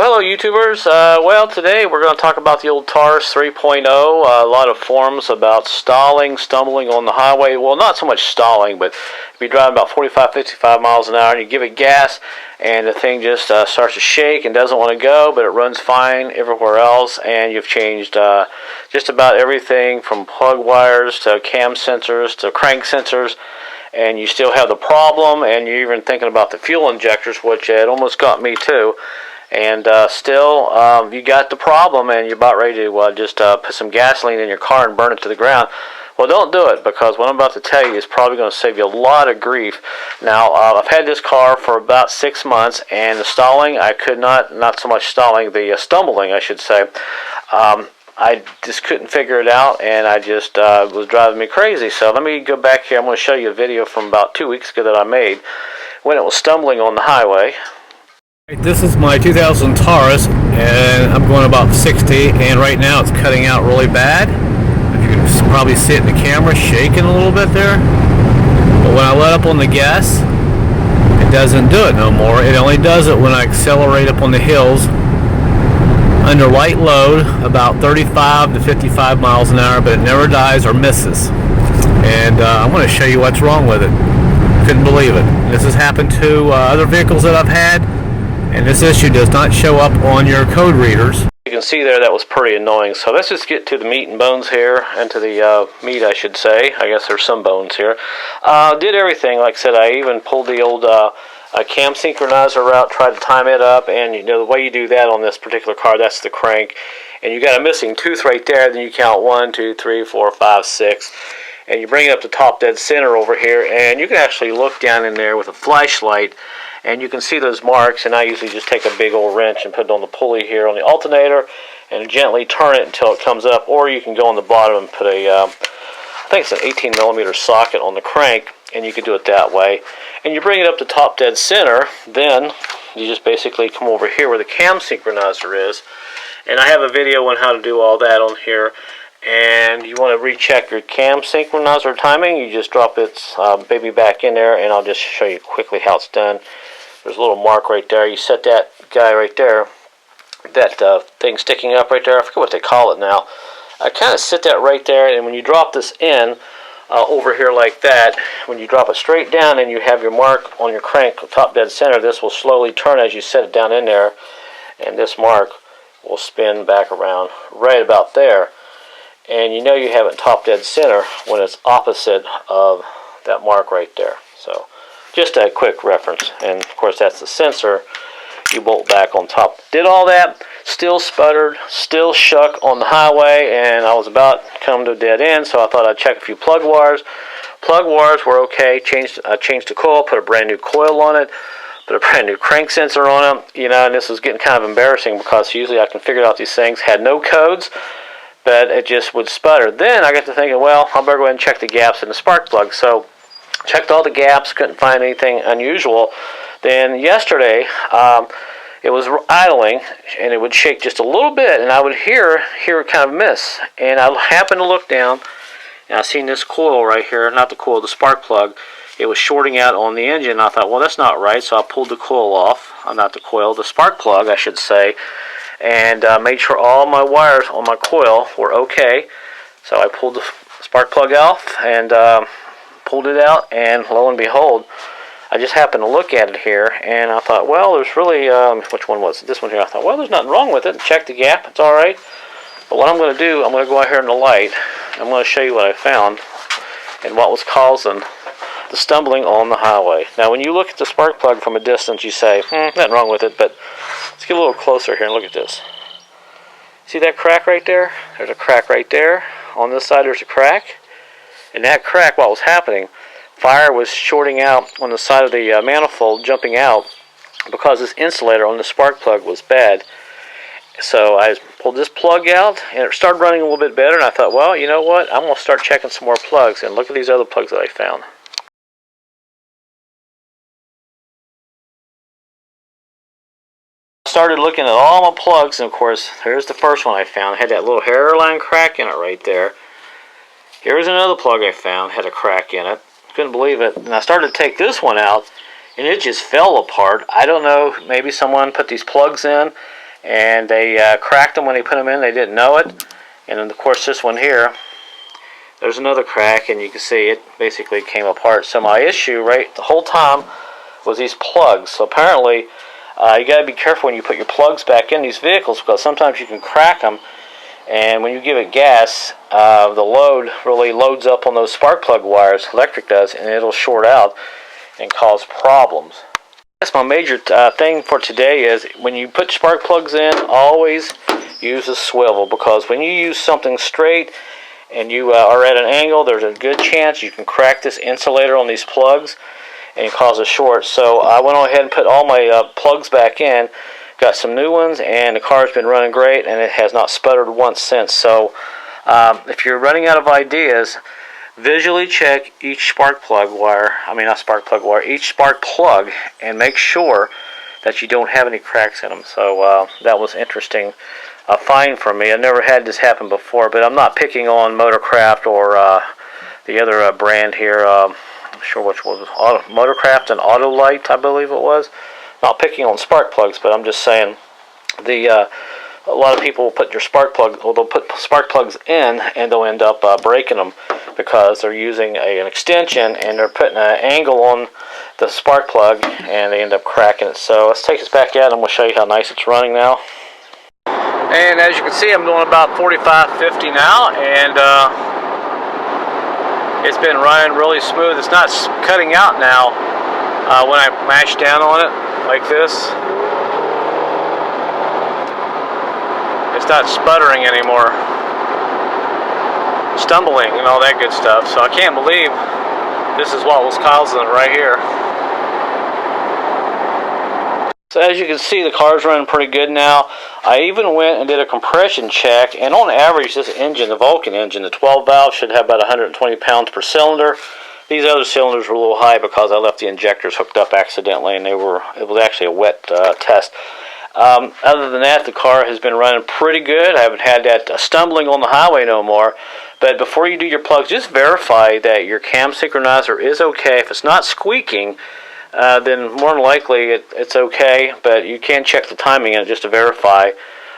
Well, hello YouTubers. Well, today we're going to talk about the old Taurus 3.0. A lot of forums about stalling, stumbling on the highway. Well, not so much stalling, but if you're driving about 45, 55 miles an hour and you give it gas and the thing just starts to shake and doesn't want to go, but it runs fine everywhere else, and you've changed just about everything from plug wires to cam sensors to crank sensors, and you still have the problem, and you're even thinking about the fuel injectors, which it almost got me too. And still, you got the problem, and you're about ready to just put some gasoline in your car and burn it to the ground. Well, don't do it, because what I'm about to tell you is probably going to save you a lot of grief. Now, I've had this car for about 6 months, and the stalling, I could not so much stalling, the stumbling, I should say. I just couldn't figure it out, and I just was driving me crazy. So let me go back here. I'm going to show you a video from about 2 weeks ago that I made when it was stumbling on the highway. This is my 2000 Taurus, and I'm going about 60, and right now it's cutting out really bad. If you can probably see it in the camera, shaking a little bit there. But when I let up on the gas, it doesn't do it no more. It only does it when I accelerate up on the hills under light load, about 35 to 55 miles an hour, but it never dies or misses. And I'm going to show you what's wrong with it. Couldn't believe it. This has happened to other vehicles that I've had, and this issue does not show up on your code readers. You can see there that was pretty annoying. So let's just get to the meat and bones here, and to the meat, I should say. I guess there's some bones here. Did everything. Like I said, I even pulled the old cam synchronizer out, tried to time it up, and you know the way you do that on this particular car, that's the crank. And you got a missing tooth right there, then you count 1, 2, 3, 4, 5, 6. And you bring it up to top dead center over here, and you can actually look down in there with a flashlight, and you can see those marks. And I usually just take a big old wrench and put it on the pulley here on the alternator and gently turn it until it comes up, or you can go on the bottom and put a I think it's an 18 millimeter socket on the crank, and you can do it that way. And you bring it up to top dead center, then you just basically come over here where the cam synchronizer is, and I have a video on how to do all that on here. And you want to recheck your cam synchronizer timing, you just drop its baby back in there, and I'll just show you quickly how it's done. There's a little mark right there. You set that guy right there, that thing sticking up right there, I forget what they call it now. I kind of sit that right there, and when you drop this in over here like that, when you drop it straight down and you have your mark on your crank top dead center, this will slowly turn as you set it down in there, and this mark will spin back around right about there. And you know you have it top dead center when it's opposite of that mark right there. So just a quick reference. And of course that's the sensor. You bolt back on top. Did all that, still sputtered, still shook on the highway, and I was about to come to a dead end, so I thought I'd check a few plug wires. Plug wires were okay. I changed the coil, put a brand new coil on it, put a brand new crank sensor on it. You know, and this was getting kind of embarrassing because usually I can figure out these things. Had no codes, but it just would sputter. Then I got to thinking, well, I better go ahead and check the gaps in the spark plug. So checked all the gaps, couldn't find anything unusual. Then yesterday, it was idling, and it would shake just a little bit, and I would hear it kind of miss. And I happened to look down, and I seen this coil right here, not the coil, the spark plug. It was shorting out on the engine, and I thought, well, that's not right, so I pulled the coil off. Not the coil, the spark plug, I should say, and made sure all my wires on my coil were okay. So I pulled the spark plug off and pulled it out, and lo and behold, I just happened to look at it here, and I thought, well, there's really, which one was it? This one here. I thought, well, there's nothing wrong with it. Check the gap, it's all right. But what I'm going to do, I'm going to go out here in the light. I'm going to show you what I found and what was causing the stumbling on the highway. Now, when you look at the spark plug from a distance, you say, nothing wrong with it, but let's get a little closer here and look at this. See that crack right there? There's a crack right there. On this side, there's a crack. And that crack, what was happening, fire was shorting out on the side of the manifold, jumping out, because this insulator on the spark plug was bad. So I pulled this plug out, and it started running a little bit better, and I thought, well, you know what? I'm going to start checking some more plugs, and look at these other plugs that I found. Started looking at all my plugs, and of course, here's the first one I found. It had that little hairline crack in it right there. Here's another plug I found, had a crack in it. Couldn't believe it. And I started to take this one out, and it just fell apart. I don't know, maybe someone put these plugs in and they cracked them when they put them in. They didn't know it. And then of course this one here, there's another crack, and you can see it basically came apart. So my issue right the whole time was these plugs. So apparently you got to be careful when you put your plugs back in these vehicles, because sometimes you can crack them, and when you give it gas, the load really loads up on those spark plug wires, electric does, and it'll short out and cause problems. That's my major thing for today is when you put spark plugs in, always use a swivel, because when you use something straight and you are at an angle, there's a good chance you can crack this insulator on these plugs and cause a short. So I went on ahead and put all my plugs back in, got some new ones, and the car's been running great, and it has not sputtered once since. So if you're running out of ideas, visually check each spark plug wire, each spark plug, and make sure that you don't have any cracks in them. So that was interesting find for me. I never had this happen before, but I'm not picking on Motorcraft or the other brand here. I'm not sure which was Motorcraft and Autolite, I believe it was. Not picking on spark plugs, but I'm just saying a lot of people will put their spark plug, or they'll put spark plugs in, and they'll end up breaking them because they're using an extension and they're putting an angle on the spark plug, and they end up cracking it. So let's take this back out, and we'll show you how nice it's running now. And as you can see, I'm doing about 45-50 now, and it's been running really smooth. It's not cutting out now when I mash down on it like this. It's not sputtering anymore, stumbling and all that good stuff. So I can't believe this is what was causing it right here. So as you can see, the car's running pretty good now. I even went and did a compression check, and on average this engine, the Vulcan engine, the 12 valve, should have about 120 pounds per cylinder. These other cylinders were a little high because I left the injectors hooked up accidentally, and it was actually a wet test. Other than that, the car has been running pretty good. I haven't had that stumbling on the highway no more. But before you do your plugs, just verify that your cam synchronizer is okay. If it's not squeaking, then more than likely it's okay, but you can check the timing in it just to verify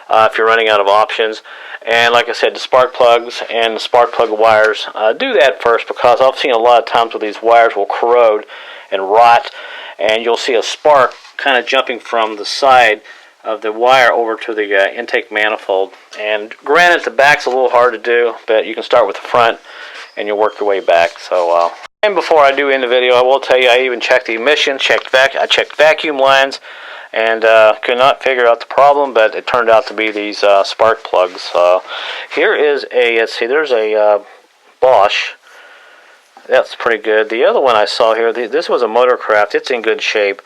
if you're running out of options. And like I said, the spark plugs and the spark plug wires, do that first, because I've seen a lot of times where these wires will corrode and rot, and you'll see a spark kind of jumping from the side of the wire over to the intake manifold. And granted, the back's a little hard to do, but you can start with the front and you'll work your way back. So and before I do end the video, I will tell you I even checked the emissions, I checked vacuum lines, and could not figure out the problem, but it turned out to be these spark plugs. Here is a, let's see, there's a Bosch. That's pretty good. The other one I saw here, this was a Motorcraft. It's in good shape.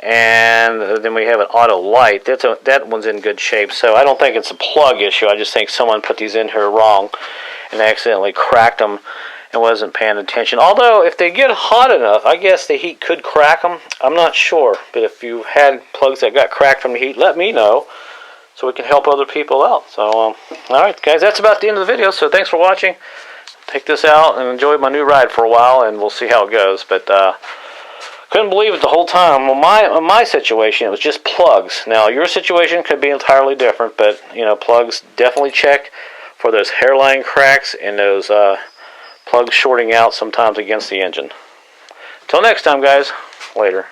And then we have an Autolite. That one's in good shape. So I don't think it's a plug issue. I just think someone put these in here wrong and accidentally cracked them and wasn't paying attention. Although, if they get hot enough, I guess the heat could crack them. I'm not sure. But if you've had plugs that got cracked from the heat, let me know so we can help other people out. So, alright guys, that's about the end of the video. So thanks for watching. Take this out and enjoy my new ride for a while, and we'll see how it goes. But couldn't believe it the whole time. Well, my situation, it was just plugs. Now, your situation could be entirely different, but, you know, plugs, definitely check for those hairline cracks and those plugs shorting out sometimes against the engine. Till next time, guys. Later.